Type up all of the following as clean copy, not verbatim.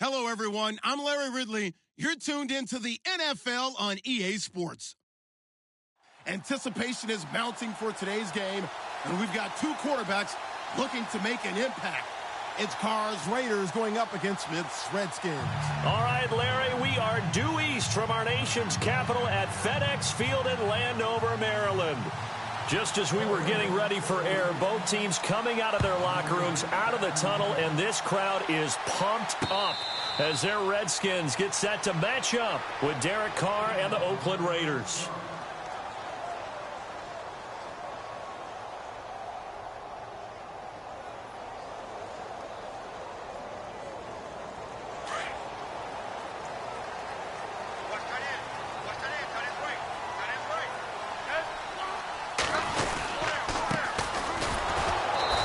Hello, everyone. I'm Larry Ridley. You're tuned into the NFL on EA Sports. Anticipation is mounting for today's game, and we've got two quarterbacks looking to make an impact. It's Carr's Raiders going up against Smith's Redskins. All right, Larry, we are due east from our nation's capital at FedEx Field in Landover, Maryland. Just as we were getting ready for air, both teams coming out of their locker rooms, out of the tunnel, and this crowd is pumped up as their Redskins get set to match up with Derek Carr and the Oakland Raiders.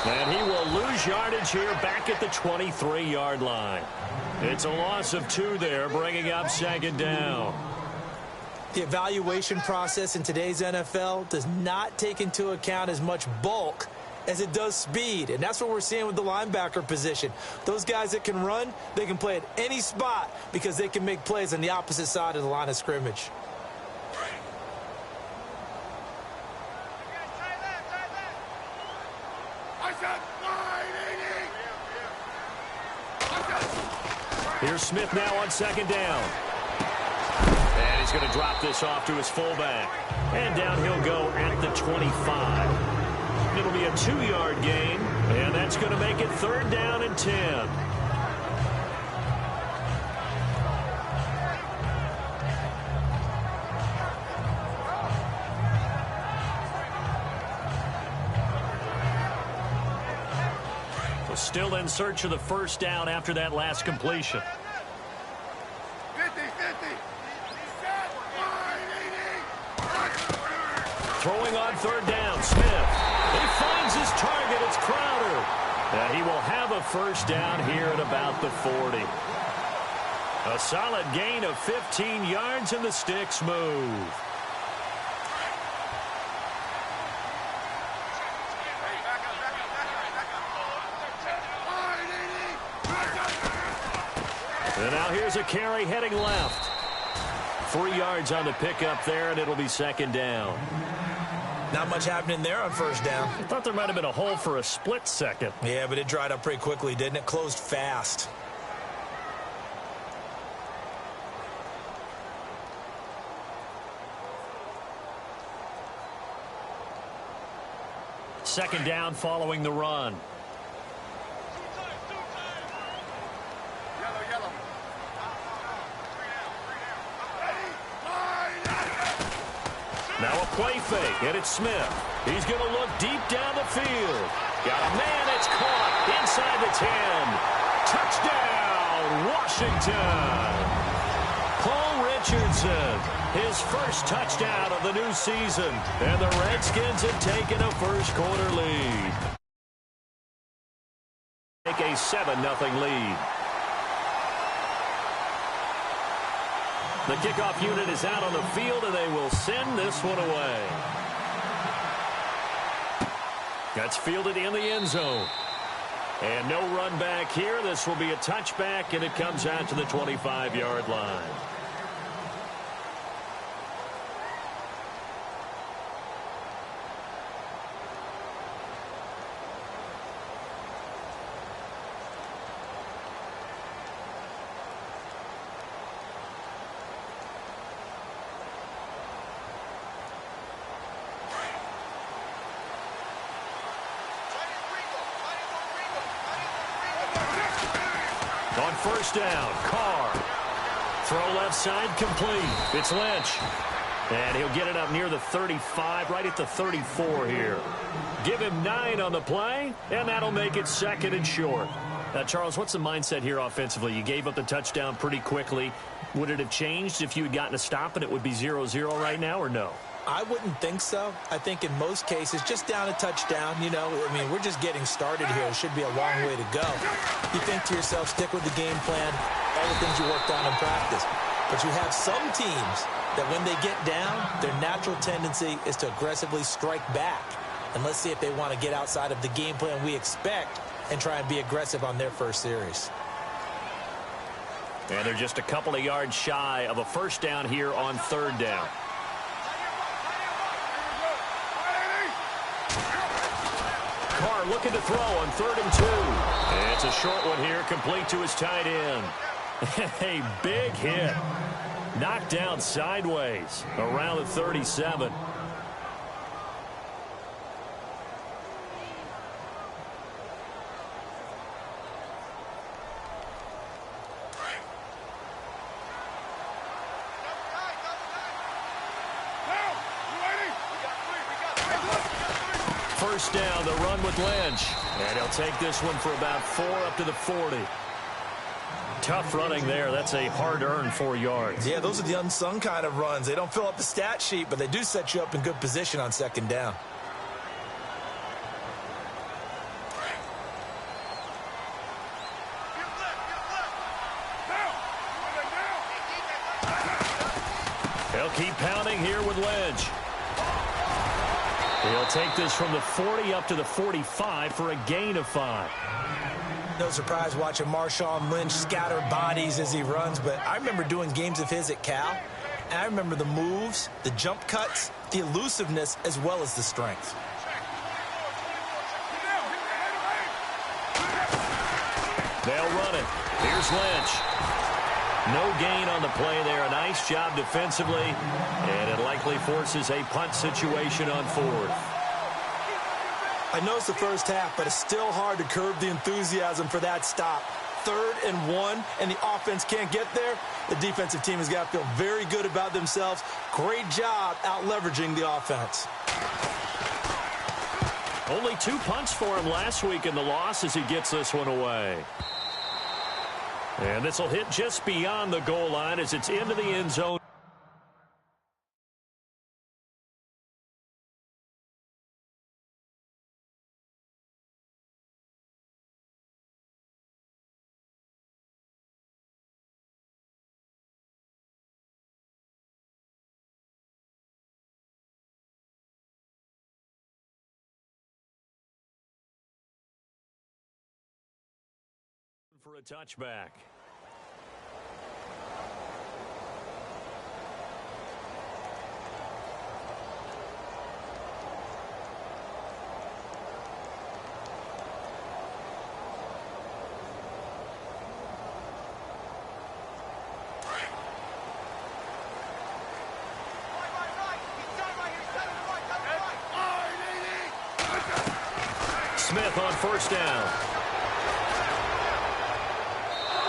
And he will lose yardage here back at the 23-yard line. It's a loss of 2 there, bringing up second down. The evaluation process in today's NFL does not take into account as much bulk as it does speed, and that's what we're seeing with the linebacker position. Those guys that can run, they can play at any spot because they can make plays on the opposite side of the line of scrimmage. Here's Smith now on second down. And he's going to drop this off to his fullback. And down he'll go at the 25. It'll be a 2-yard gain, and that's going to make it 3rd down and 10. Still in search of the first down after that last completion. 50. Throwing on 3rd down, Smith. He finds his target. It's Crowder. He will have a first down here at about the 40. A solid gain of 15 yards, and the sticks move. And now here's a carry heading left. 3 yards on the pickup there, and it'll be second down. Not much happening there on first down. I thought there might have been a hole for a split second. Yeah, but it dried up pretty quickly, didn't it? Closed fast. Second down following the run. Now a play fake, and it's Smith. He's going to look deep down the field. Got a man, it's caught inside the 10. Touchdown, Washington. Paul Richardson, his first touchdown of the new season. And the Redskins have taken a first-quarter lead. Take a 7-0 lead. The kickoff unit is out on the field, and they will send this one away. That's fielded in the end zone. And no run back here. This will be a touchback, and it comes out to the 25-yard line. On first down, Carr. Throw left side, complete. It's Lynch. And he'll get it up near the 35, right at the 34 here. Give him 9 on the play, and that'll make it 2nd and short. Now, Charles, what's the mindset here offensively? You gave up the touchdown pretty quickly. Would it have changed if you had gotten a stop and it would be 0-0 right now, or no? I wouldn't think so. I think in most cases, just down a touchdown, you know, I mean, we're just getting started here. It should be a long way to go. You think to yourself, stick with the game plan, all the things you worked on in practice. But you have some teams that when they get down, their natural tendency is to aggressively strike back. And let's see if they want to get outside of the game plan we expect and try and be aggressive on their first series. And they're just a couple of yards shy of a first down here on third down. Carr looking to throw on 3rd and 2. And it's a short one here, complete to his tight end. A big hit. Knocked down sideways around the 37. First down, the run with Lynch. And he'll take this one for about 4 up to the 40. Tough running there. That's a hard-earned 4 yards. Yeah, those are the unsung kind of runs. They don't fill up the stat sheet, but they do set you up in good position on second down. They'll keep pounding here with Lynch. He'll take this from the 40 up to the 45 for a gain of 5. No surprise watching Marshawn Lynch scatter bodies as he runs, but I remember doing games of his at Cal, and I remember the moves, the jump cuts, the elusiveness, as well as the strength. They'll run it. Here's Lynch. No gain on the play there. A nice job defensively, and it likely forces a punt situation on 4th. I know it's the first half, but it's still hard to curb the enthusiasm for that stop. 3rd and 1, and the offense can't get there. The defensive team has got to feel very good about themselves. Great job out-leveraging the offense. Only 2 punts for him last week in the loss as he gets this one away. And this will hit just beyond the goal line as it's into the end zone. For a touchback. Smith on first down.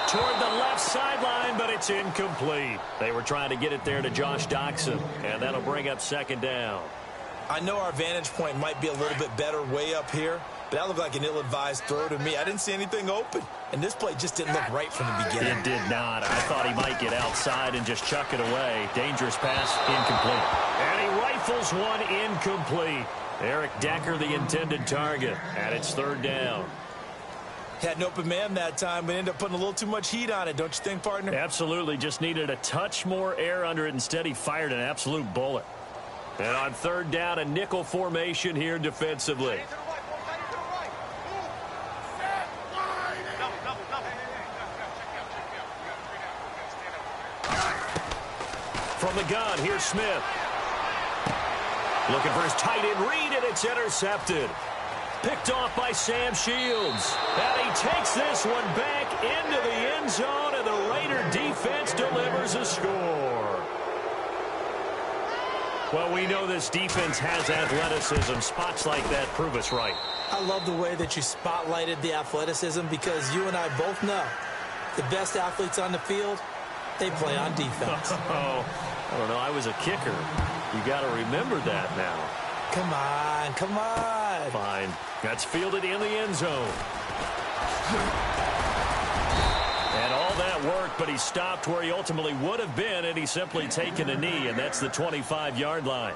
Toward the left sideline, but it's incomplete. They were trying to get it there to Josh Doxson, and that'll bring up second down. I know our vantage point might be a little bit better way up here, but that looked like an ill-advised throw to me. I didn't see anything open, and this play just didn't look right from the beginning. It did not. I thought he might get outside and just chuck it away. Dangerous pass, incomplete. And he rifles one incomplete. Eric Decker, the intended target, and it's third down. Had an open man that time, but ended up putting a little too much heat on it, don't you think, partner? Absolutely. Just needed a touch more air under it. Instead, he fired an absolute bullet. And on third down, a nickel formation here defensively. From the gun, here's Smith. Looking for his tight end read, and it's intercepted. Picked off by Sam Shields. And he takes this one back into the end zone, and the Raider defense delivers a score. Well, we know this defense has athleticism. Spots like that prove us right. I love the way that you spotlighted the athleticism because you and I both know the best athletes on the field, they play on defense. Oh, I don't know. I was a kicker. You got to remember that now. Come on, come on. Fine. That's fielded in the end zone. And all that worked, but he stopped where he ultimately would have been, and he's simply taken a knee, and that's the 25-yard line.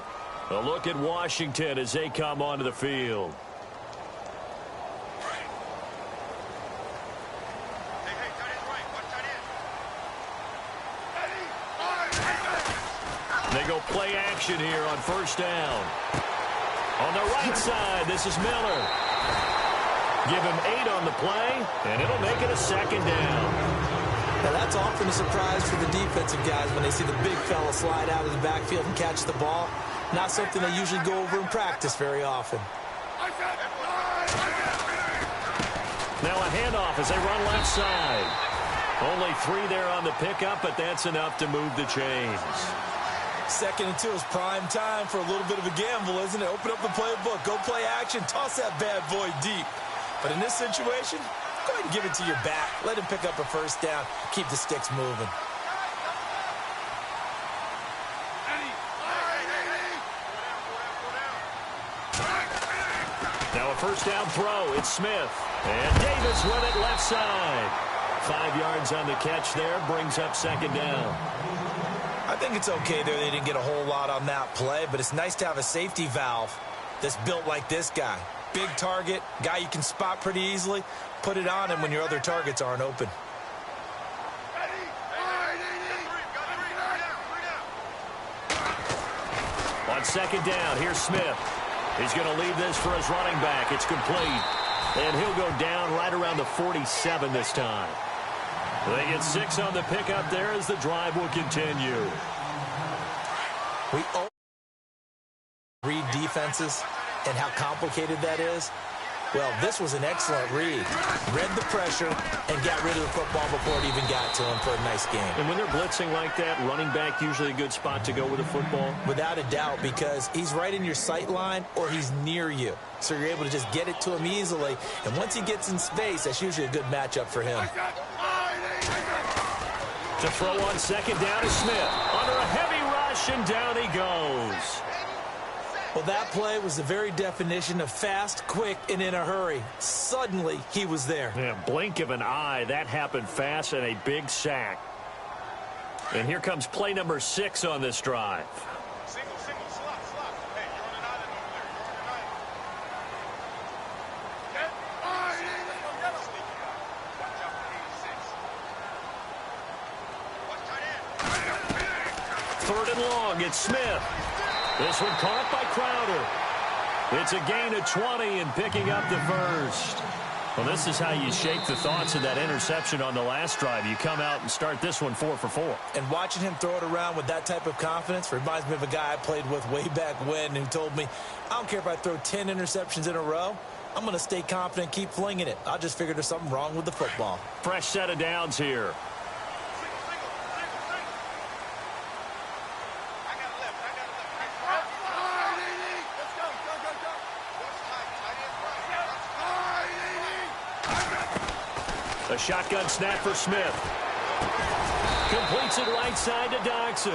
A look at Washington as they come onto the field. They go play action here on first down. On the right side, this is Miller. Give him 8 on the play, and it'll make it a second down. Now, that's often a surprise for the defensive guys when they see the big fella slide out of the backfield and catch the ball. Not something they usually go over in practice very often. Now a handoff as they run left side. Only 3 there on the pickup, but that's enough to move the chains. 2nd and 2 is prime time for a little bit of a gamble, isn't it? Open up the playbook, go play action, toss that bad boy deep. But in this situation, go ahead and give it to your back. Let him pick up a first down. Keep the sticks moving. Now a first down throw. It's Smith. And Davis with it left side. 5 yards on the catch there. Brings up 2nd down. I think it's okay there. They didn't get a whole lot on that play, but it's nice to have a safety valve that's built like this guy. Big target, guy you can spot pretty easily. Put it on him when your other targets aren't open. On 2nd down, here's Smith. He's going to leave this for his running back. It's complete. And he'll go down right around the 47 this time. They get 6 on the pickup there as the drive will continue. We read defenses and how complicated that is. Well, this was an excellent read. Read the pressure and got rid of the football before it even got to him for a nice game. And when they're blitzing like that, running back usually a good spot to go with the football? Without a doubt, because he's right in your sight line or he's near you. So you're able to just get it to him easily. And once he gets in space, that's usually a good matchup for him. To throw on 2nd down is Smith. Under a heavy rush, and down he goes. Well, that play was the very definition of fast, quick, and in a hurry. Suddenly, he was there. Yeah, blink of an eye. That happened fast and a big sack. And here comes play number 6 on this drive. Single, slot. Hey, you're on an island over there. You're on an island. Watch out for 86. Watch tight end. 3rd and long. It's Smith. This one caught by Crowder. It's a gain of 20 and picking up the first. Well, this is how you shake the thoughts of that interception on the last drive. You come out and start this one 4 for 4. And watching him throw it around with that type of confidence reminds me of a guy I played with way back when who told me, I don't care if I throw 10 interceptions in a row. I'm going to stay confident, keep flinging it. I just figured there's something wrong with the football. Fresh set of downs here. A shotgun snap for Smith. Completes it right side to Dodson.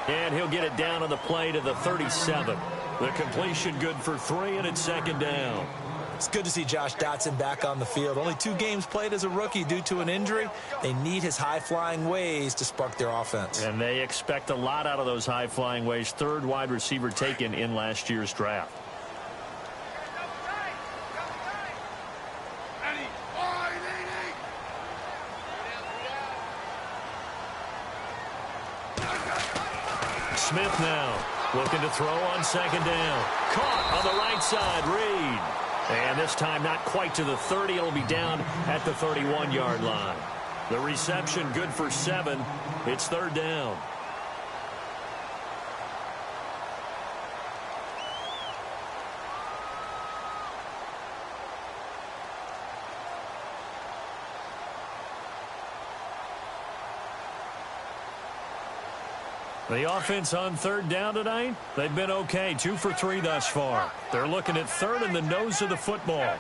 And he'll get it down on the play to the 37. The completion good for 3, and it's 2nd down. It's good to see Josh Dotson back on the field. Only 2 games played as a rookie due to an injury. They need his high-flying ways to spark their offense. And they expect a lot out of those high-flying ways. 3rd wide receiver taken in last year's draft. Smith now looking to throw on 2nd down. Caught on the right side, Reed. And this time not quite to the 30. It'll be down at the 31-yard line. The reception good for 7. It's 3rd down. The offense on 3rd down tonight, they've been okay. 2 for 3 thus far. They're looking at 3rd and the nose of the football.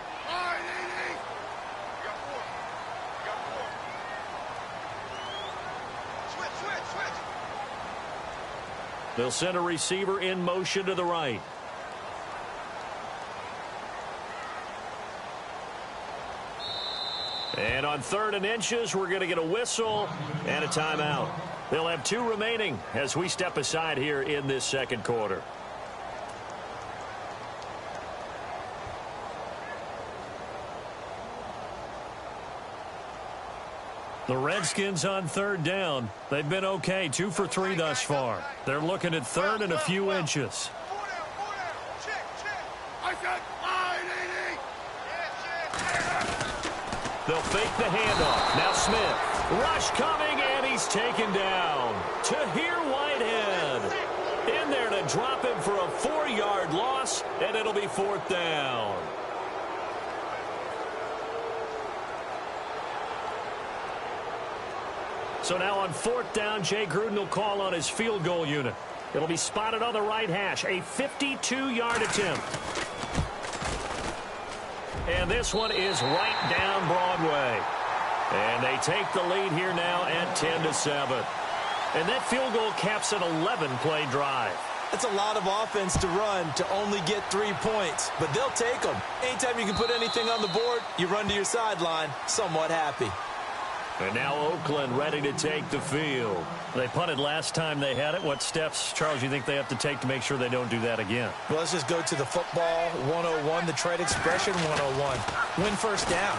They'll send a receiver in motion to the right. And on 3rd and inches, we're going to get a whistle and a timeout. They'll have 2 remaining as we step aside here in this 2nd quarter. The Redskins on 3rd down. They've been okay. 2 for 3 thus far. They're looking at 3rd and a few inches. They'll fake the handoff. Now Smith. Rush coming. he's taken down. Tahir Whitehead in there to drop him for a 4-yard loss, and it'll be 4th down. So now on 4th down, Jay Gruden will call on his field goal unit. It'll be spotted on the right hash, a 52-yard attempt. And this one is right down Broadway. And they take the lead here now at 10-7. And that field goal caps an 11-play drive. That's a lot of offense to run to only get 3 points, but they'll take them. Anytime you can put anything on the board, you run to your sideline somewhat happy. And now Oakland ready to take the field. They punted last time they had it. What steps, Charles, you think they have to take to make sure they don't do that again? Well, let's just go to the football 101, the trade expression 101. Win first down.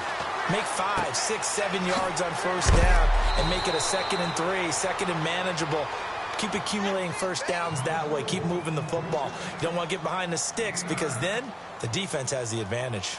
Make 5, 6, 7 yards on first down and make it a 2nd and 3, 2nd and manageable. Keep accumulating first downs that way. Keep moving the football. You don't want to get behind the sticks because then the defense has the advantage.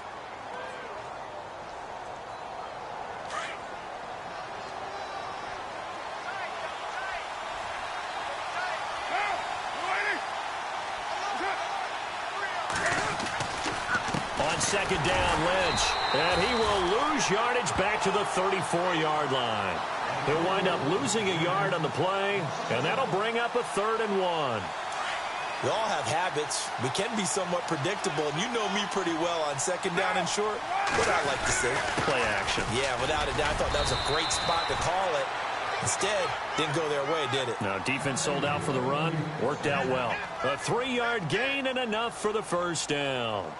On 2nd down, Lynch. And he will lose yardage back to the 34-yard line. He'll wind up losing a yard on the play, and that'll bring up a 3rd and 1. We all have habits. We can be somewhat predictable, and you know me pretty well on 2nd down and short. What I like to say? Play action. Yeah, without a doubt. I thought that was a great spot to call it. Instead, didn't go their way, did it? No, defense sold out for the run. Worked out well. A 3-yard gain and enough for the first down.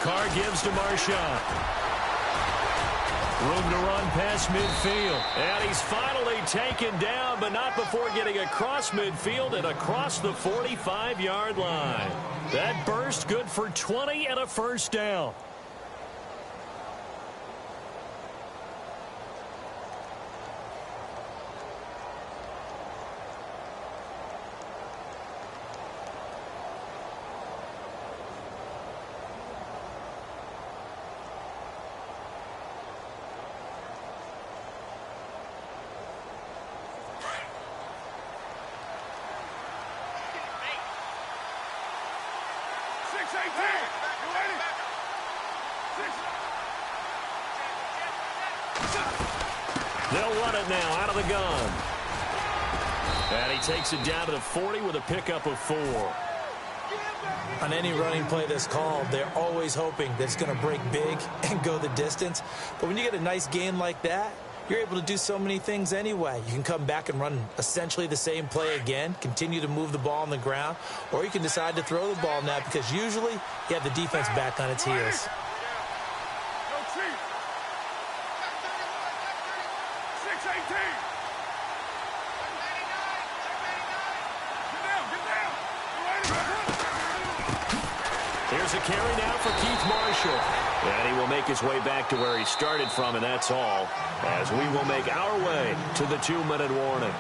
Carr gives to Marshawn. Room to run past midfield. And he's finally taken down, but not before getting across midfield and across the 45-yard line. That burst good for 20 and a first down. They'll run it now out of the gun. And he takes it down to the 40 with a pickup of 4. On any running play that's called, they're always hoping that it's going to break big and go the distance. But when you get a nice gain like that, you're able to do so many things anyway. You can come back and run essentially the same play again, continue to move the ball on the ground, or you can decide to throw the ball now because usually you have the defense back on its heels. Here's a carry now for Keith Marshall. And he will make his way back to where he started from, and that's all, as we will make our way to the 2-minute warning.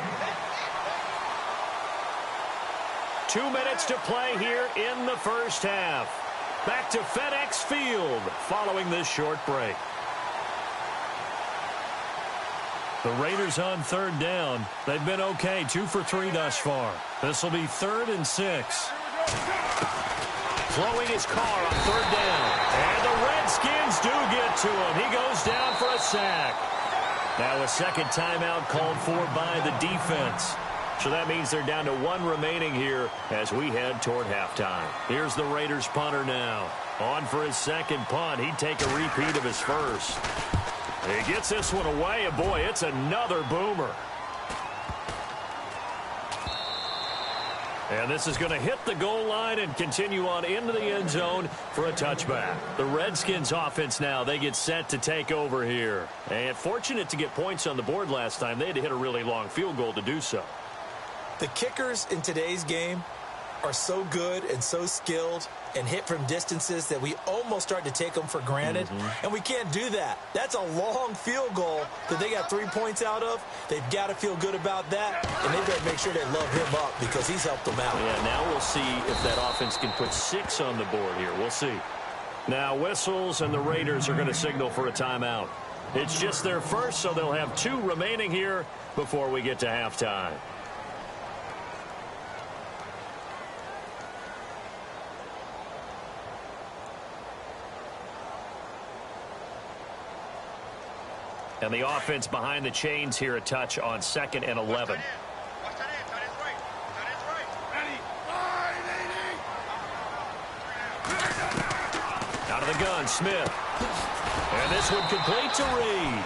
2 minutes to play here in the first half. Back to FedEx Field following this short break. The Raiders on 3rd down. They've been okay, 2 for 3 thus far. This will be 3rd and 6. Throwing his Carr on 3rd down. And the Redskins do get to him. He goes down for a sack. Now a second timeout called for by the defense. So that means they're down to 1 remaining here as we head toward halftime. Here's the Raiders punter now. On for his second punt. He'd take a repeat of his first. He gets this one away, and boy, it's another boomer. And this is going to hit the goal line and continue on into the end zone for a touchback. The Redskins offense now, they get set to take over here. And fortunate to get points on the board last time. They had to hit a really long field goal to do so. The kickers in today's game are so good and so skilled, and hit from distances that we almost start to take them for granted, and we can't do that. That's a long field goal that they got 3 points out of. They've got to feel good about that, and they've got to make sure they love him up because he's helped them out. Yeah, now we'll see if that offense can put 6 on the board here. We'll see. Now whistles, and the Raiders are going to signal for a timeout. It's just their first, so they'll have 2 remaining here before we get to halftime. And the offense behind the chains here, a touch on 2nd and 11. Out of the gun, Smith. And this one complete to Reed.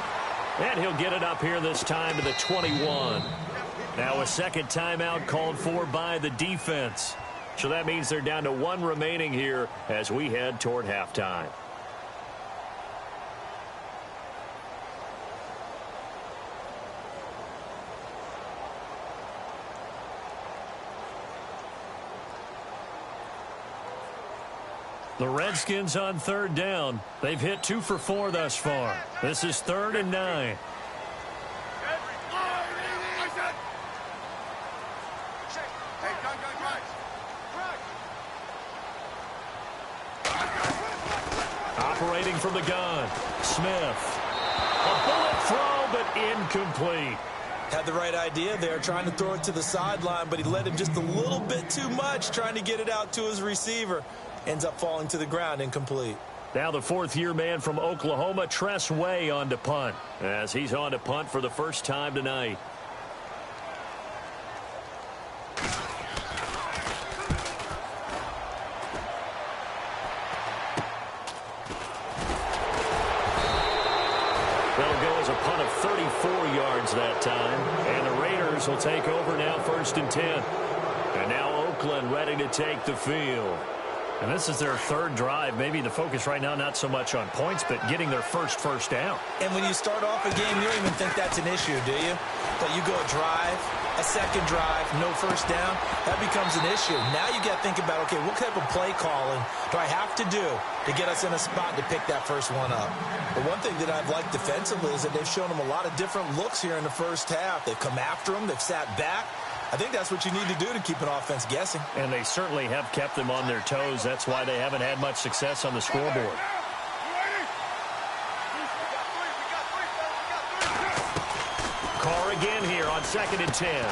And he'll get it up here this time to the 21. Now a second timeout called for by the defense. So that means they're down to 1 remaining here as we head toward halftime. The Redskins on 3rd down. They've hit 2 for 4 thus far. This is 3rd and 9. Operating from the gun, Smith. A bullet throw, but incomplete. Had the right idea there, trying to throw it to the sideline, but he led him just a little bit too much, trying to get it out to his receiver. Ends up falling to the ground, incomplete. Now the 4th-year man from Oklahoma, Tress Way, on to punt, as he's on to punt for the first time tonight. That'll go as a punt of 34 yards that time, and the Raiders will take over now 1st and 10. And now Oakland ready to take the field. And this is their 3rd drive. Maybe the focus right now not so much on points, but getting their first down. And when you start off a game, you don't even think that's an issue, do you? But you go a drive, a second drive, no first down, that becomes an issue. Now you got to think about, okay, what type of play calling do I have to do to get us in a spot to pick that first one up? But one thing that I've liked defensively is that they've shown them a lot of different looks here in the first half. They've come after them, they've sat back. I think that's what you need to do to keep an offense guessing. And they certainly have kept them on their toes. That's why they haven't had much success on the scoreboard. Carr again here on 2nd and 10.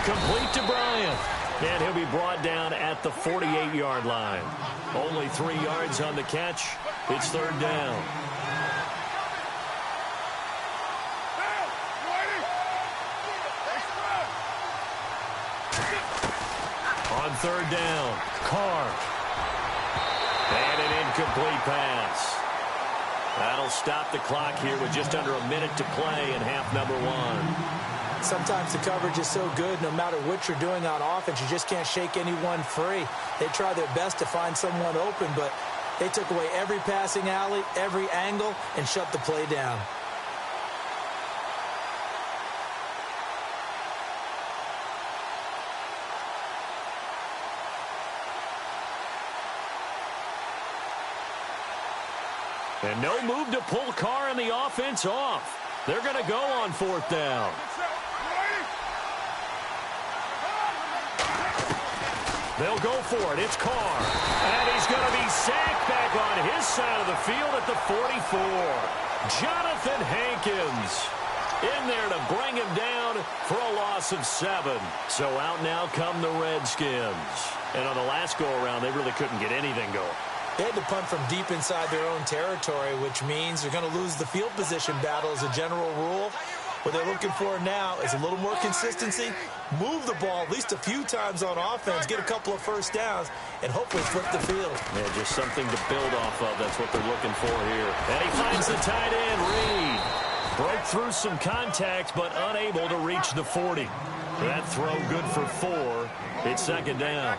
Complete to Bryant. And he'll be brought down at the 48-yard line. Only 3 yards on the catch. It's 3rd down. On 3rd down, Carr. And an incomplete pass. That'll stop the clock here with just under a minute to play in half number 1. Sometimes the coverage is so good, no matter what you're doing on offense, you just can't shake anyone free. They try their best to find someone open, but they took away every passing alley, every angle, and shut the play down. And no move to pull Carr and the offense off. They're going to go on 4th down. They'll go for it. It's Carr. And he's going to be sacked back on his side of the field at the 44. Jonathan Hankins in there to bring him down for a loss of 7. So out now come the Redskins. And on the last go-around, they really couldn't get anything going. They had to punt from deep inside their own territory, which means they're going to lose the field position battle as a general rule. What they're looking for now is a little more consistency, move the ball at least a few times on offense, get a couple of first downs, and hopefully flip the field. Yeah, just something to build off of. That's what they're looking for here. And he finds the tight end, Reed. Broke through some contact, but unable to reach the 40. That throw good for 4. It's 2nd down.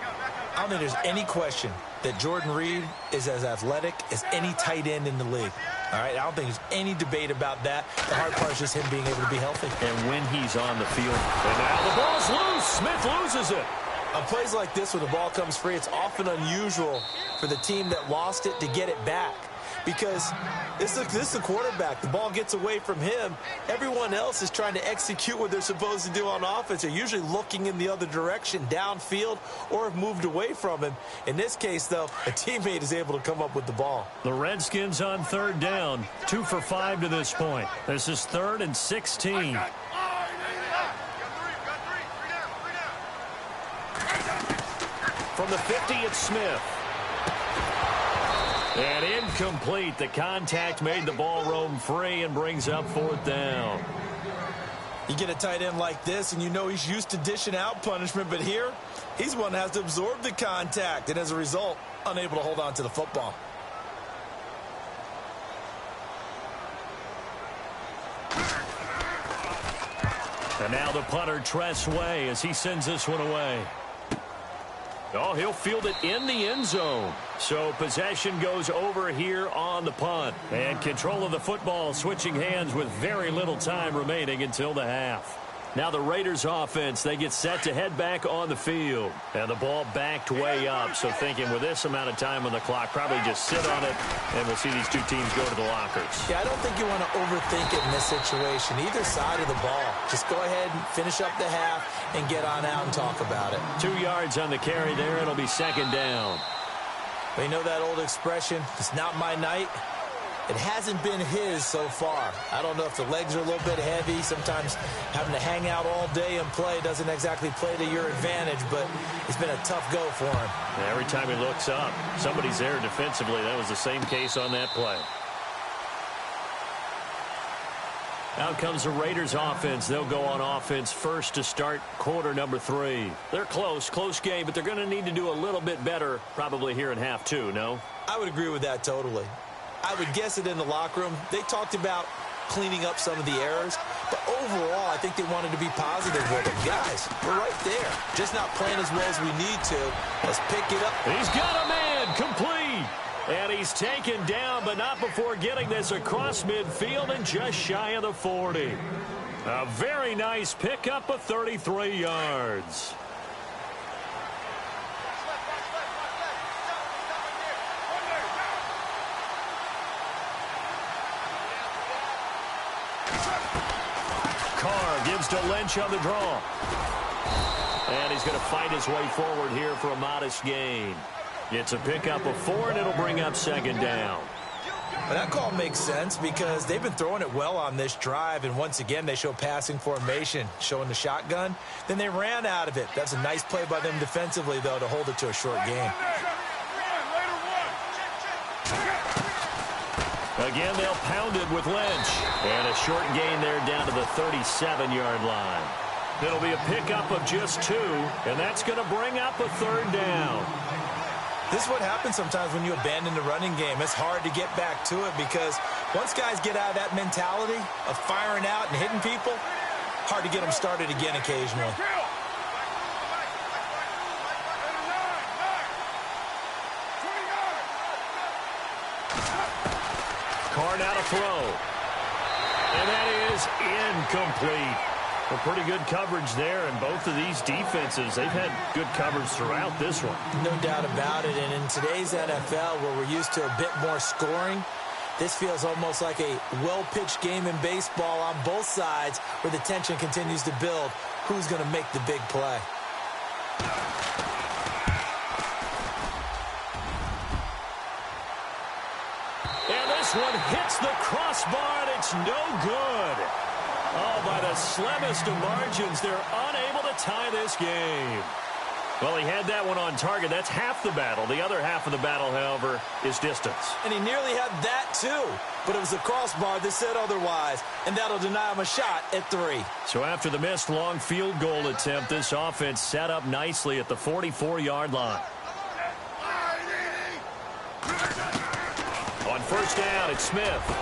I don't think there's any question that Jordan Reed is as athletic as any tight end in the league. All right, I don't think there's any debate about that. The hard part is just him being able to be healthy. And when he's on the field. And now the ball's loose. Smith loses it. On plays like this, when the ball comes free, it's often unusual for the team that lost it to get it back. Because this is the quarterback. The ball gets away from him. Everyone else is trying to execute what they're supposed to do on offense. They're usually looking in the other direction, downfield, or have moved away from him. In this case, though, a teammate is able to come up with the ball. The Redskins on third down. 2 for 5 to this point. This is 3rd and 16. From the 50, it's Smith. And incomplete. The contact made the ball roam free and brings up 4th down. You get a tight end like this, and you know he's used to dishing out punishment, but here, he's one that has to absorb the contact, and as a result, unable to hold on to the football. And now the punter, Tress Way, as he sends this one away. Oh, he'll field it in the end zone. So possession goes over here on the punt. And control of the football switching hands with very little time remaining until the half. Now the Raiders offense, they get set to head back on the field. And the ball backed way up. So thinking with this amount of time on the clock, probably just sit on it, and we'll see these two teams go to the lockers. Yeah, I don't think you want to overthink it in this situation. Either side of the ball. Just go ahead and finish up the half and get on out and talk about it. 2 yards on the carry there. It'll be 2nd down. Well, you know that old expression, it's not my night. It hasn't been his so far. I don't know if the legs are a little bit heavy. Sometimes having to hang out all day and play doesn't exactly play to your advantage, but it's been a tough go for him. And every time he looks up, somebody's there defensively. That was the same case on that play. Out comes the Raiders offense. They'll go on offense first to start quarter number 3. They're close game, but they're going to need to do a little bit better probably here in half 2, no? I would agree with that totally. I would guess it in the locker room. They talked about cleaning up some of the errors, but overall, I think they wanted to be positive with them. Guys, we're right there. Just not playing as well as we need to. Let's pick it up. He's got a man, complete. And he's taken down, but not before getting this across midfield and just shy of the 40. A very nice pickup of 33 yards. Carr gives to Lynch on the draw. And he's going to fight his way forward here for a modest gain. It's a pickup of 4, and it'll bring up 2nd down. Well, that call makes sense because they've been throwing it well on this drive, and once again, they show passing formation, showing the shotgun. Then they ran out of it. That's a nice play by them defensively, though, to hold it to a short game. Again, they'll pound it with Lynch. And a short gain there down to the 37-yard line. It'll be a pickup of just 2, and that's going to bring up a 3rd down. This is what happens sometimes when you abandon the running game. It's hard to get back to it because once guys get out of that mentality of firing out and hitting people, hard to get them started again occasionally. Carr now to throw. And that is incomplete. A pretty good coverage there, and both of these defenses, they've had good coverage throughout this one. No doubt about it, and in today's NFL, where we're used to a bit more scoring, this feels almost like a well-pitched game in baseball on both sides where the tension continues to build. Who's going to make the big play? And this one hits the crossbar, and it's no good. Oh, by the slimmest of margins, they're unable to tie this game. Well, he had that one on target. That's half the battle. The other half of the battle, however, is distance. And he nearly had that, too. But it was the crossbar that said otherwise, and that'll deny him a shot at 3. So after the missed long field goal attempt, this offense set up nicely at the 44-yard line. On 1st down, it's Smith.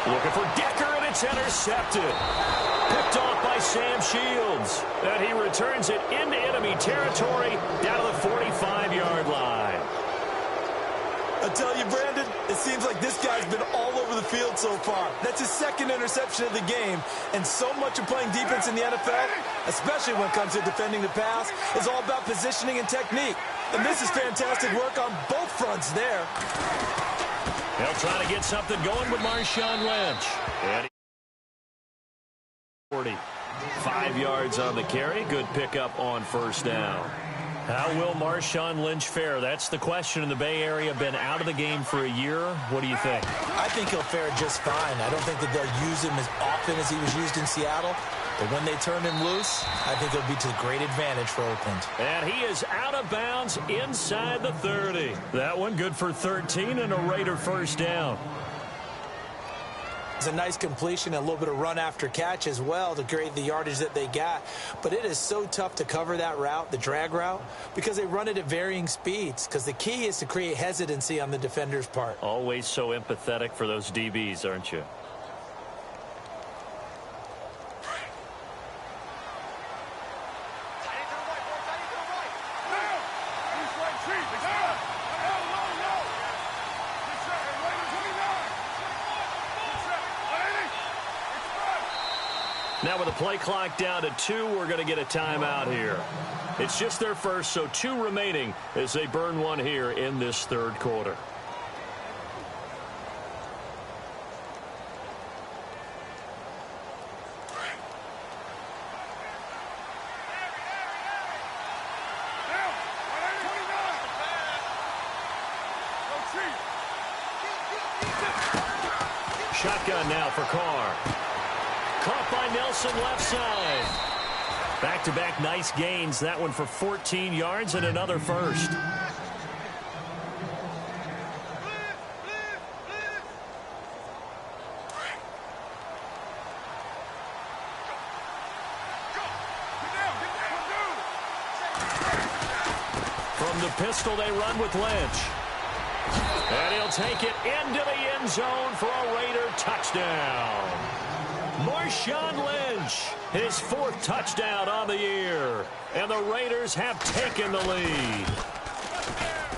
Looking for Decker, and it's intercepted. Picked off by Sam Shields. And he returns it into enemy territory down to the 45-yard line. A tell you, Brandon, it seems like this guy's been all over the field so far. That's his second interception of the game, and so much of playing defense in the NFL, especially when it comes to defending the pass, is all about positioning and technique. And this is fantastic work on both fronts there. They'll try to get something going with Marshawn Lynch. And 45 yards on the carry. Good pickup on first down. How will Marshawn Lynch fare? That's the question in the Bay Area. Been out of the game for a year. What do you think? I think he'll fare just fine. I don't think that they'll use him as often as he was used in Seattle. But when they turn him loose, I think it'll be to great advantage for Oakland. And he is out of bounds inside the 30. That one good for 13 and a Raider first down. It's a nice completion and a little bit of run after catch as well to create the yardage that they got. But it is so tough to cover that route, the drag route, because they run it at varying speeds. Because the key is to create hesitancy on the defender's part. Always so empathetic for those DBs, aren't you? Now with the play clock down to 2, we're going to get a timeout here. It's just their first, so 2 remaining as they burn one here in this third quarter. Shotgun now for Carr. Caught by Nelson left side. Back-to-back nice gains. That one for 14 yards and another first. From the pistol, they run with Lynch. And he'll take it into the end zone for a Raider touchdown. Marshawn Lynch, his 4th touchdown on the year. And the Raiders have taken the lead.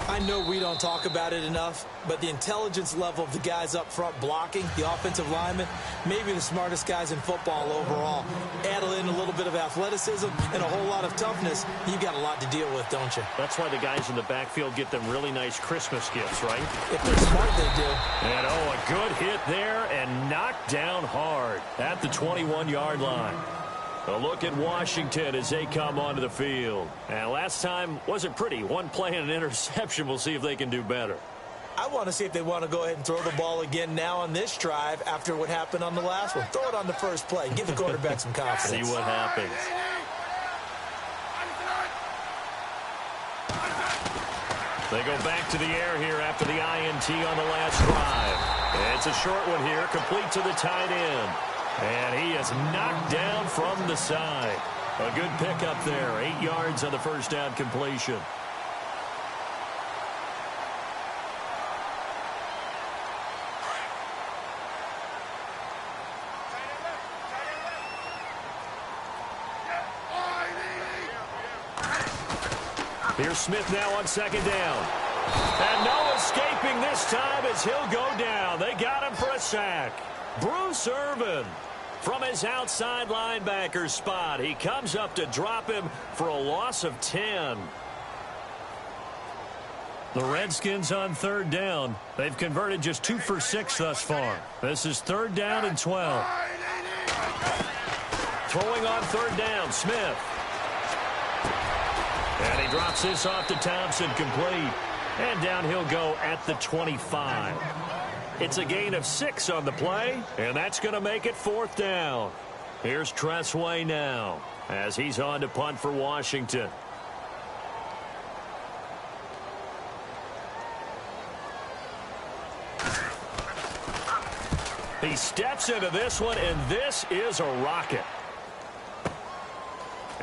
I know we don't talk about it enough, but the intelligence level of the guys up front blocking, the offensive linemen, maybe the smartest guys in football overall. Add in a little bit of athleticism and a whole lot of toughness, you've got a lot to deal with, don't you? That's why the guys in the backfield get them really nice Christmas gifts, right? If they're smart, they do. And, a good hit there and knocked down hard at the 21-yard line. A look at Washington as they come onto the field. And last time wasn't pretty. One play and an interception. We'll see if they can do better. I want to see if they want to go ahead and throw the ball again now on this drive after what happened on the last one. Throw it on the first play. Give the quarterback some confidence. See what happens. They go back to the air here after the INT on the last drive. It's a short one here, complete to the tight end. And he is knocked down from the side. A good pickup there. 8 yards on the first down completion. Here's Smith now on second down. And no escaping this time as he'll go down. They got him for a sack. Bruce Irvin from his outside linebacker spot. He comes up to drop him for a loss of 10. The Redskins on third down. They've converted just 2 for 6 thus far. This is 3rd down and 12. Throwing on 3rd down, Smith. And he drops this off to Thompson, complete. And down he'll go at the 25. It's a gain of 6 on the play, and that's going to make it 4th down. Here's Tressway now as he's on to punt for Washington. He steps into this one, and this is a rocket.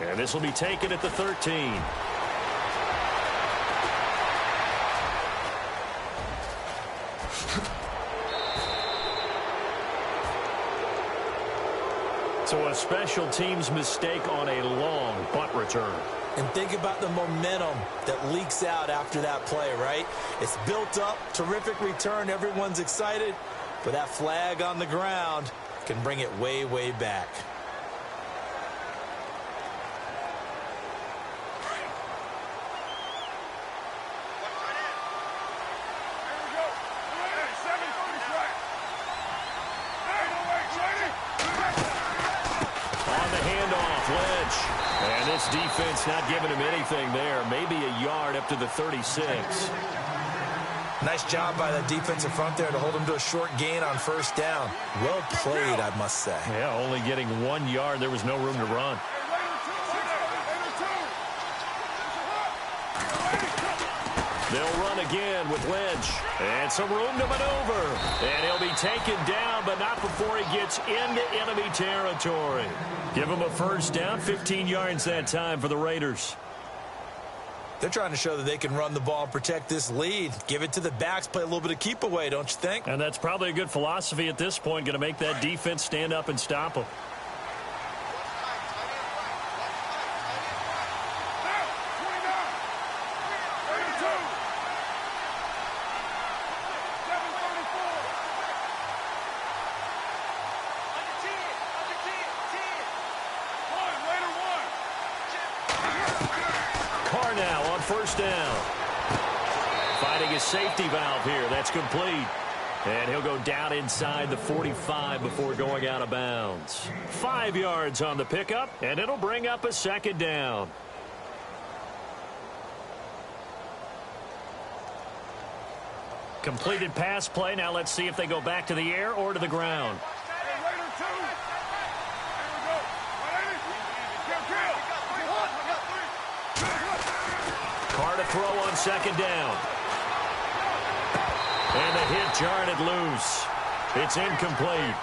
And this will be taken at the 13. So a special teams mistake on a long punt return. And think about the momentum that leaks out after that play, right? It's built up, terrific return, everyone's excited, but that flag on the ground can bring it way, way back. And this defense not giving him anything there. Maybe a yard up to the 36. Nice job by the defensive front there to hold him to a short gain on first down. Well played, I must say. Yeah, only getting 1 yard. There was no room to run. They'll run again with Lynch. And some room to maneuver. And he'll be taken down, but not before he gets into enemy territory. Give him a first down, 15 yards that time for the Raiders. They're trying to show that they can run the ball, protect this lead. Give it to the backs, play a little bit of keep away, don't you think? And that's probably a good philosophy at this point, going to make that defense stand up and stop them. First down. Finding his safety valve here. That's complete. And he'll go down inside the 45 before going out of bounds. 5 yards on the pickup, and it'll bring up a second down. Completed pass play. Now let's see if they go back to the air or to the ground. Carr to throw on second down. And the hit jarred it loose. It's incomplete.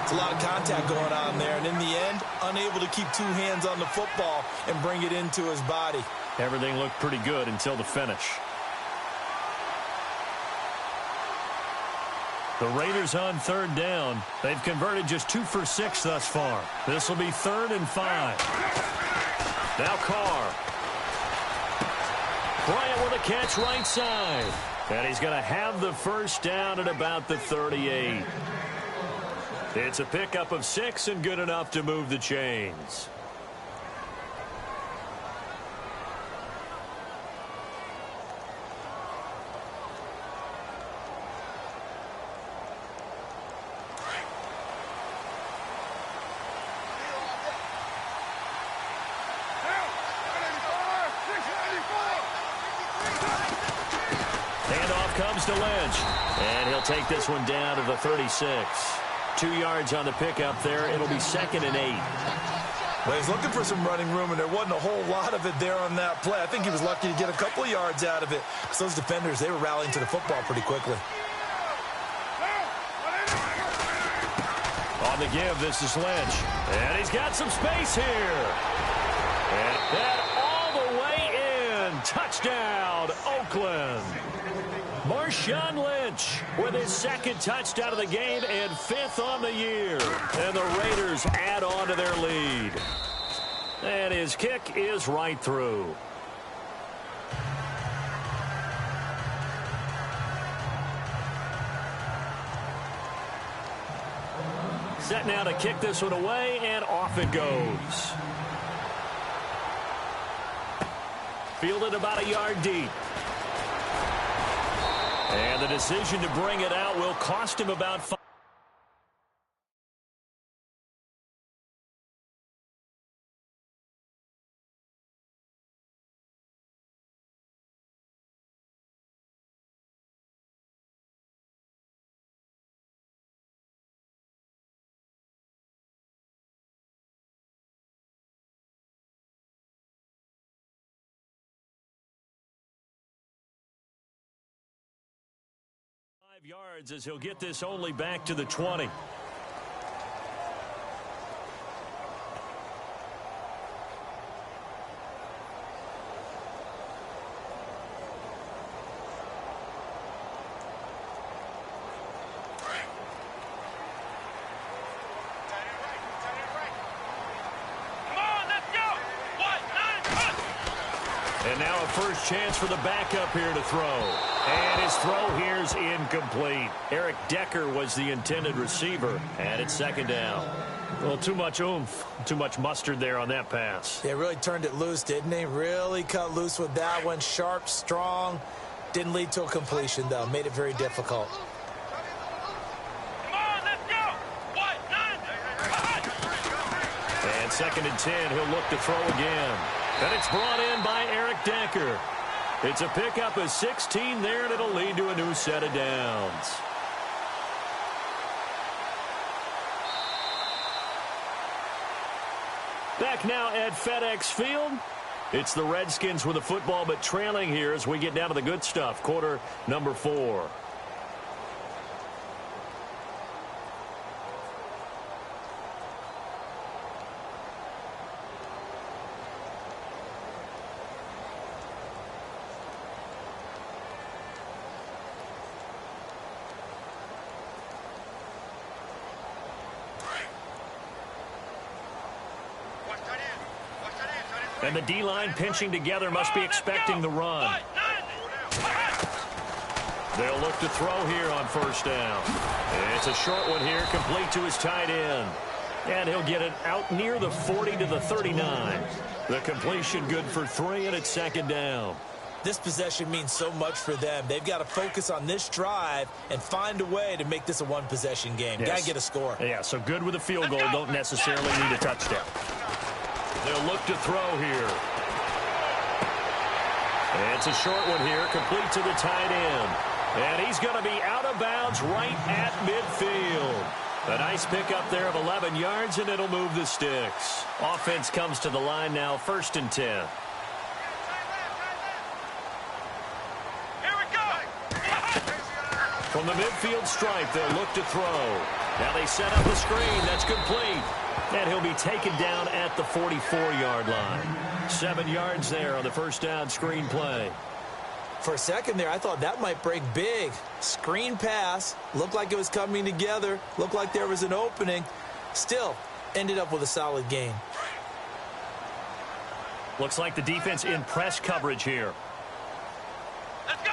It's a lot of contact going on there, and in the end, unable to keep 2 hands on the football and bring it into his body. Everything looked pretty good until the finish. The Raiders on third down. They've converted just 2 for 6 thus far. This will be 3rd and 5. Now Carr. Bryant with a catch right side. And he's going to have the first down at about the 38. It's a pickup of 6 and good enough to move the chains. Comes to Lynch, and he'll take this one down to the 36. 2 yards on the pickup there. It'll be 2nd and 8. Well, he's looking for some running room, and there wasn't a whole lot of it there on that play. I think he was lucky to get a couple of yards out of it. So those defenders, they were rallying to the football pretty quickly. On the give, this is Lynch, and he's got some space here. And that all the way in. Touchdown, Oakland. Marshawn Lynch with his 2nd touchdown of the game and 5th on the year. And the Raiders add on to their lead. And his kick is right through. Set now to kick this one away, and off it goes. Fielded about a yard deep. And the decision to bring it out will cost him about 5. Yards as he'll get this only back to the 20. And now a first chance for the backup here to throw. And his throw here's incomplete. Eric Decker was the intended receiver, and it's second down. Well, too much oomph, too much mustard there on that pass. They really turned it loose, didn't they? Really cut loose with that one. Sharp, strong. Didn't lead to a completion, though. Made it very difficult. Come on, let's go. What? None. And second and 10, he'll look to throw again. And it's brought in by Eric Decker. It's a pickup of 16 there, and it'll lead to a new set of downs. Back now at FedEx Field. It's the Redskins with the football, but trailing here as we get down to the good stuff. Quarter number 4. And the D-line pinching together must be expecting the run. They'll look to throw here on first down. It's a short one here, complete to his tight end. And he'll get it out near the 40 to the 39. The completion good for 3, and it's second down. This possession means so much for them. They've got to focus on this drive and find a way to make this a one-possession game. Yes. Got to get a score. Yeah, so good with a field goal. Don't necessarily need a touchdown. They'll look to throw here. And it's a short one here, complete to the tight end. And he's going to be out of bounds right at midfield. A nice pickup there of 11 yards, and it'll move the sticks. Offense comes to the line now, first and 10. Here we go. From the midfield stripe, they'll look to throw. Now they set up a screen. That's complete. And he'll be taken down at the 44-yard line. 7 yards there on the first down screen play. For a second there, I thought that might break big. Screen pass. Looked like it was coming together. Looked like there was an opening. Still, ended up with a solid gain. Looks like the defense in press coverage here. Let's go.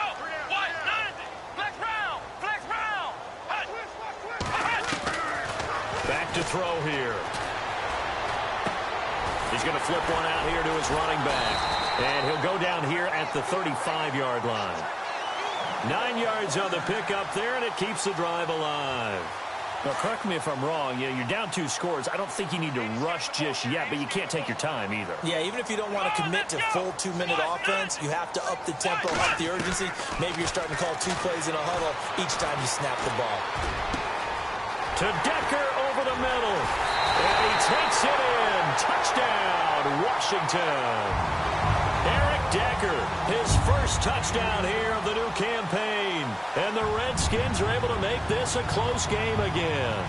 What? None. Flex round. Flex round. Back to throw here. He's going to flip one out here to his running back. And he'll go down here at the 35-yard line. 9 yards on the pickup there, and it keeps the drive alive. Now, correct me if I'm wrong. You're down 2 scores. I don't think you need to rush just yet, but you can't take your time either. Yeah, even if you don't want to commit to full 2-minute offense, you have to up the tempo, up the urgency. Maybe you're starting to call 2 plays in a huddle each time you snap the ball. To Decker over the middle. And he takes it in. Touchdown, Washington. Eric Decker, his first touchdown here of the new campaign. And the Redskins are able to make this a close game again.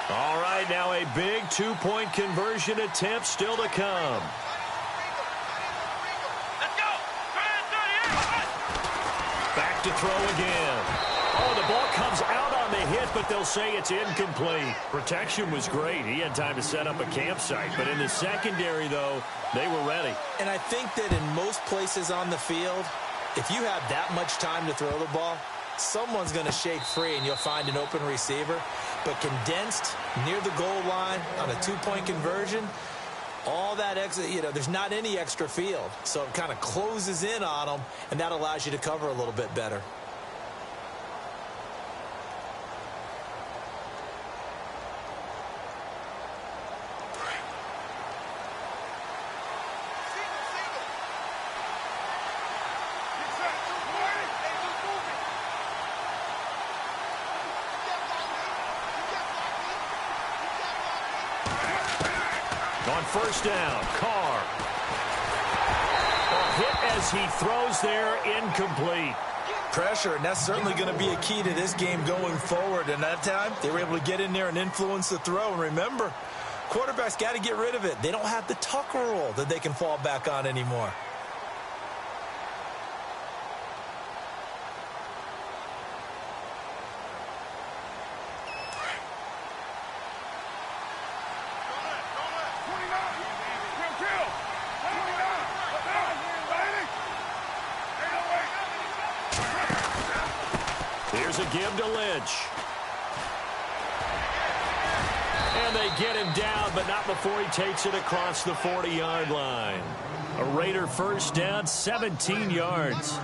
All right, now a big 2-point conversion attempt still to come. Back to throw again. Oh, the ball comes out on the hit, but they'll say it's incomplete. Protection was great. He had time to set up a campsite. But in the secondary, though, they were ready. And I think that in most places on the field, if you have that much time to throw the ball, someone's going to shake free and you'll find an open receiver. But condensed near the goal line on a 2-point conversion, all that extra, there's not any extra field. So it kind of closes in on them, and that allows you to cover a little bit better. On first down, Carr. A hit as he throws there, incomplete. Pressure, and that's certainly going to be a key to this game going forward. And that time, they were able to get in there and influence the throw. And remember, quarterbacks got to get rid of it. They don't have the Tucker rule that they can fall back on anymore. There's a give to Lynch. And they get him down, but not before he takes it across the 40-yard line. A Raider first down, 17 yards.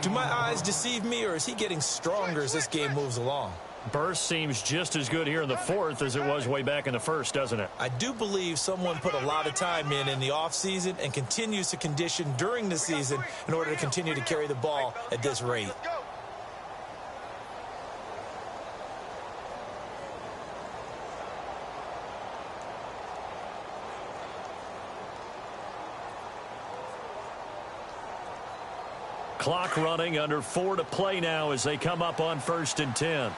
Do my eyes deceive me, or is he getting stronger as this game moves along? Burst seems just as good here in the fourth as it was way back in the first, doesn't it? I do believe someone put a lot of time in the offseason and continues to condition during the season in order to continue to carry the ball at this rate. Clock running, under 4 to play now as they come up on 1st and 10.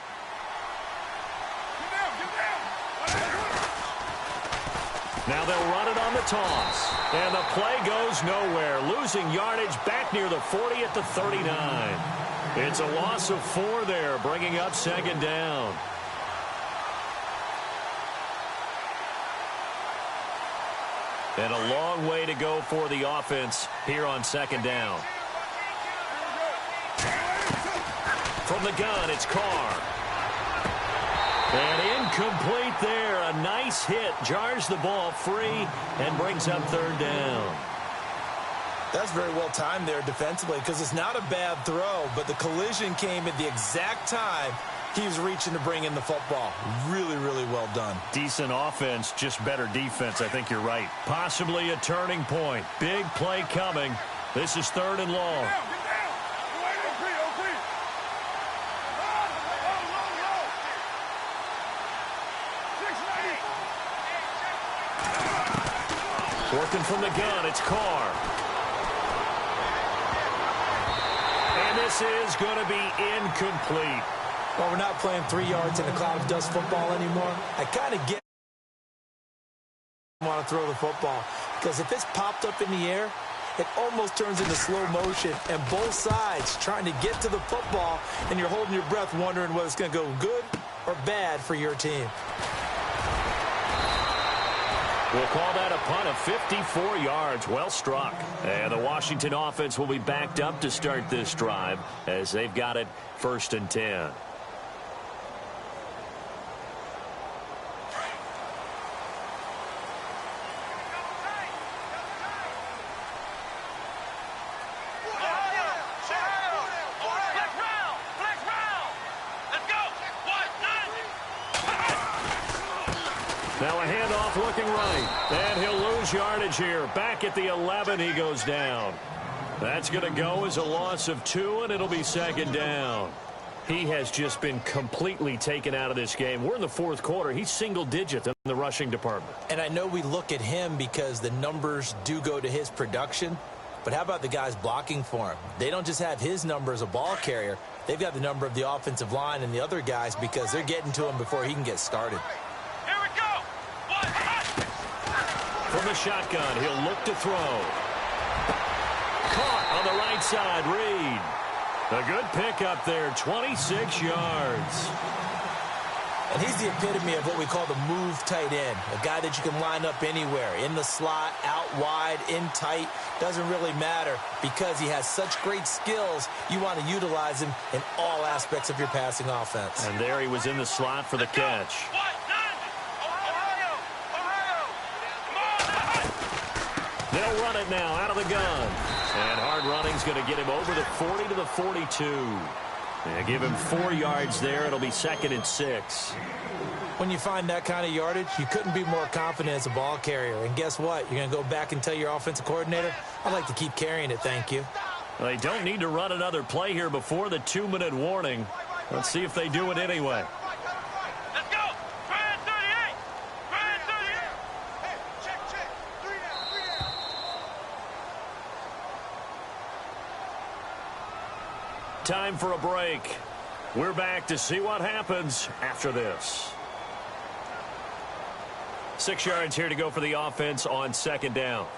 Now they'll run it on the toss. And the play goes nowhere. Losing yardage back near the 40 at the 39. It's a loss of 4 there, bringing up 2nd down. And a long way to go for the offense here on 2nd down. From the gun, it's Carr. And incomplete there. A nice hit. Jars the ball free and brings up 3rd down. That's very well timed there defensively because it's not a bad throw, but the collision came at the exact time he was reaching to bring in the football. Really, really well done. Decent offense, just better defense. I think you're right. Possibly a turning point. Big play coming. This is 3rd and long. Working from the gun, it's Carr. And this is going to be incomplete. Well, we're not playing 3 yards in a cloud of dust football anymore. I kind of get want to throw the football because if it's popped up in the air, it almost turns into slow motion, and both sides trying to get to the football, and you're holding your breath wondering whether it's going to go good or bad for your team. We'll call that a punt of 54 yards. Well struck. And the Washington offense will be backed up to start this drive as they've got it 1st and 10. Now a handoff looking right. And he'll lose yardage here. Back at the 11, he goes down. That's going to go as a loss of 2, and it'll be 2nd down. He has just been completely taken out of this game. We're in the 4th quarter. He's single digit in the rushing department. And I know we look at him because the numbers do go to his production. But how about the guys blocking for him? They don't just have his number as a ball carrier. They've got the number of the offensive line and the other guys because they're getting to him before he can get started. From the shotgun, he'll look to throw. Caught on the right side, Reed. A good pickup there, 26 yards. And he's the epitome of what we call the move tight end, a guy that you can line up anywhere, in the slot, out wide, in tight, doesn't really matter because he has such great skills. You want to utilize him in all aspects of your passing offense. And there he was in the slot for the catch. They'll run it now out of the gun. And hard running's going to get him over the 40 to the 42. And give him 4 yards there. It'll be 2nd and 6. When you find that kind of yardage, you couldn't be more confident as a ball carrier. And guess what? You're going to go back and tell your offensive coordinator, I'd like to keep carrying it, thank you. Well, they don't need to run another play here before the 2-minute warning. Let's see if they do it anyway. Time for a break. We're back to see what happens after this. 6 yards here to go for the offense on 2nd down.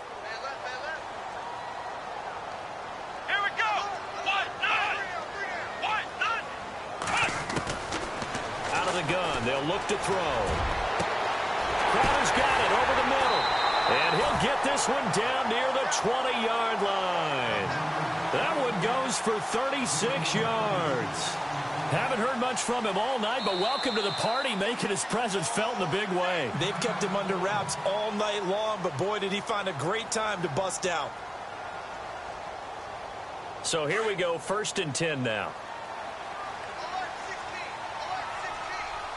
Here we go. Out of the gun, they'll look to throw. Crowder's got it over the middle. And he'll get this one down near the 20-yard line. That one goes for 36 yards. Haven't heard much from him all night, but welcome to the party, making his presence felt in a big way. They've kept him under wraps all night long, but boy, did he find a great time to bust out. So here we go, 1st and 10 now.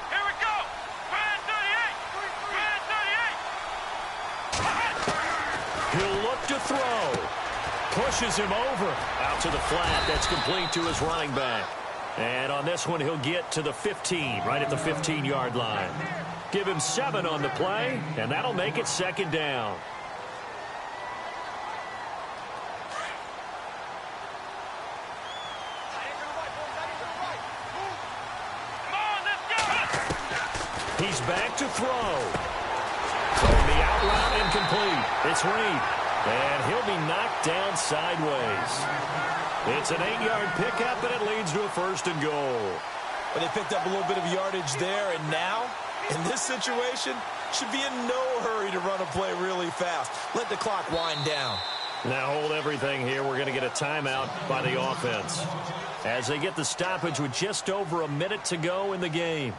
Here we go. Grand 38. He'll look to throw. Pushes him over. Out to the flat. That's complete to his running back. And on this one, he'll get to the 15, right at the 15-yard line. Give him 7 on the play, and that'll make it 2nd down. He's back to throw. Throwing the out route incomplete. It's Reed. And he'll be knocked down sideways. It's an 8-yard pickup, and it leads to a 1st and goal. But they picked up a little bit of yardage there, and now, in this situation, should be in no hurry to run a play really fast. Let the clock wind down. Now hold everything here. We're going to get a timeout by the offense as they get the stoppage with just over a minute to go in the game.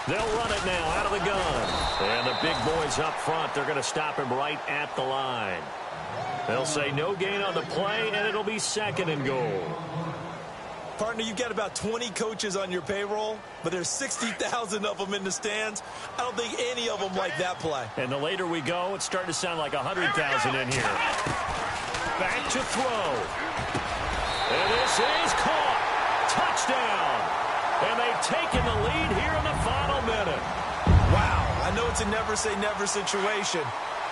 They'll run it now out of the gun. And the big boys up front, they're going to stop him right at the line. They'll say no gain on the play, and it'll be 2nd and goal. Partner, you've got about 20 coaches on your payroll, but there's 60,000 of them in the stands. I don't think any of them like that play. And the later we go, it's starting to sound like 100,000 in here. Back to throw. And this is caught. Touchdown. And they've taken the lead here in the final minute. Wow, I know it's a never-say-never situation,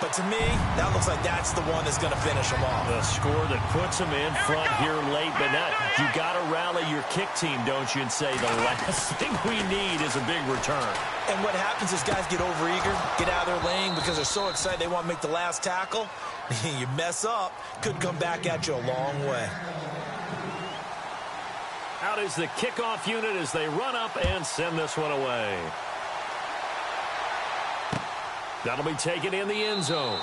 but to me, that looks like that's the one that's going to finish them off. The score that puts them in front here late, but now you got to rally your kick team, don't you, and say the last thing we need is a big return. And what happens is guys get overeager, get out of their lane because they're so excited they want to make the last tackle. You mess up, could come back at you a long way. Out is the kickoff unit as they run up and send this one away. That'll be taken in the end zone.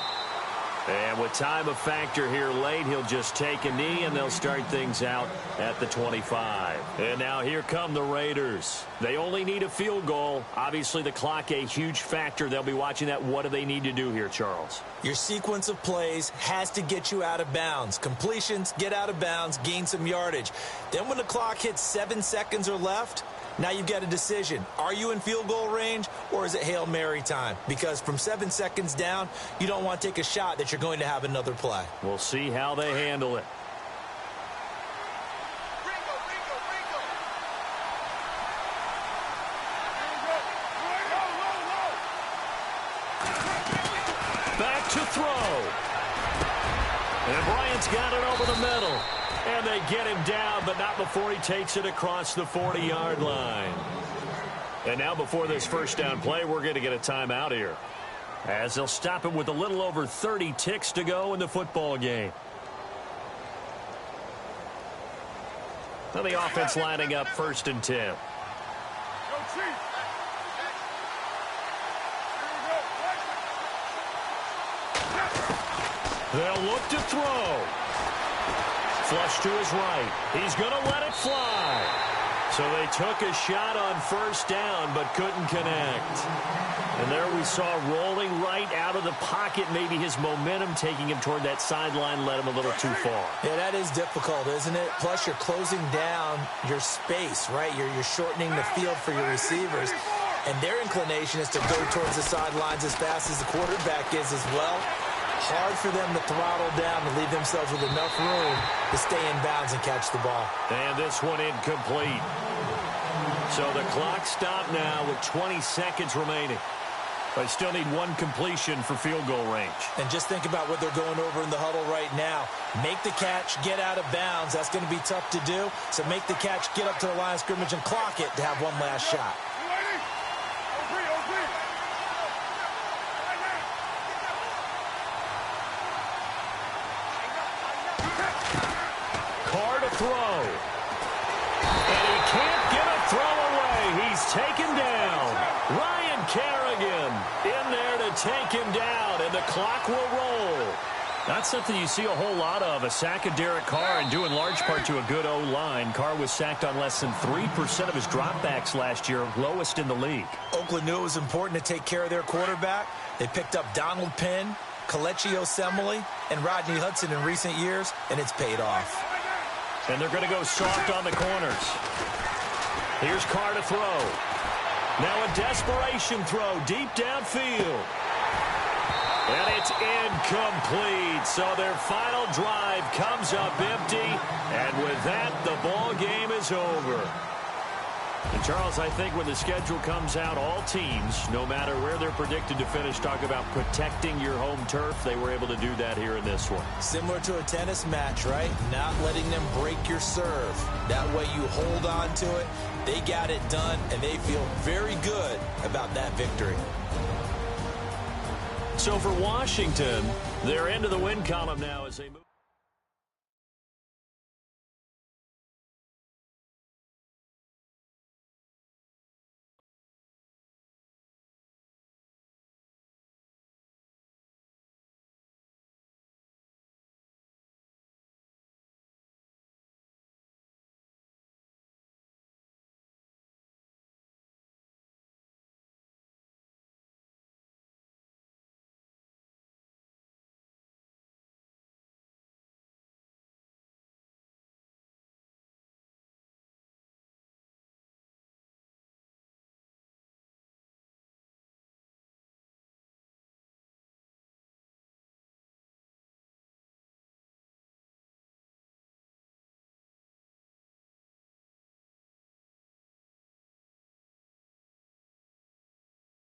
And with time a factor here late, he'll just take a knee, and they'll start things out at the 25. And now here come the Raiders. They only need a field goal. Obviously, the clock a huge factor. They'll be watching that. What do they need to do here, Charles? Your sequence of plays has to get you out of bounds. Completions, get out of bounds, gain some yardage. Then when the clock hits 7 seconds or left, now you've got a decision. Are you in field goal range, or is it Hail Mary time? Because from 7 seconds down, you don't want to take a shot that you're going to have another play. We'll see how they handle it. Back to throw. And Bryant's got it over the middle. And they get him down, but not before he takes it across the 40-yard line. And now before this 1st down play, we're going to get a timeout here, as they'll stop him with a little over 30 ticks to go in the football game. Now the offense lining up 1st and 10. They'll look to throw. Flush to his right. He's going to let it fly. So they took a shot on 1st down, but couldn't connect. And there we saw rolling right out of the pocket. Maybe his momentum taking him toward that sideline led him a little too far. Yeah, that is difficult, isn't it? Plus, you're closing down your space, right? You're shortening the field for your receivers. And their inclination is to go towards the sidelines as fast as the quarterback is as well. Hard for them to throttle down and leave themselves with enough room to stay in bounds and catch the ball. And this one incomplete. So the clock stopped now with 20 seconds remaining. They still need one completion for field goal range. And just think about what they're going over in the huddle right now. Make the catch, get out of bounds. That's going to be tough to do. So make the catch, get up to the line of scrimmage, and clock it to have one last shot. Throw. And he take him down, and the clock will roll. Not something you see a whole lot of, a sack of Derek Carr, and due in large part to a good O-line. Carr was sacked on less than 3% of his dropbacks last year, lowest in the league. Oakland knew it was important to take care of their quarterback. They picked up Donald Penn, Kelechi Osemele, and Rodney Hudson in recent years, and it's paid off. And they're going to go soft on the corners. Here's Carr to throw. Now a desperation throw deep downfield. And it's incomplete. So their final drive comes up empty. And with that, the ball game is over. And Charles, I think when the schedule comes out, all teams, no matter where they're predicted to finish, talk about protecting your home turf. They were able to do that here in this one. Similar to a tennis match, right? Not letting them break your serve. That way you hold on to it. They got it done, and they feel very good about that victory. So for Washington, they're into the win column now as they move.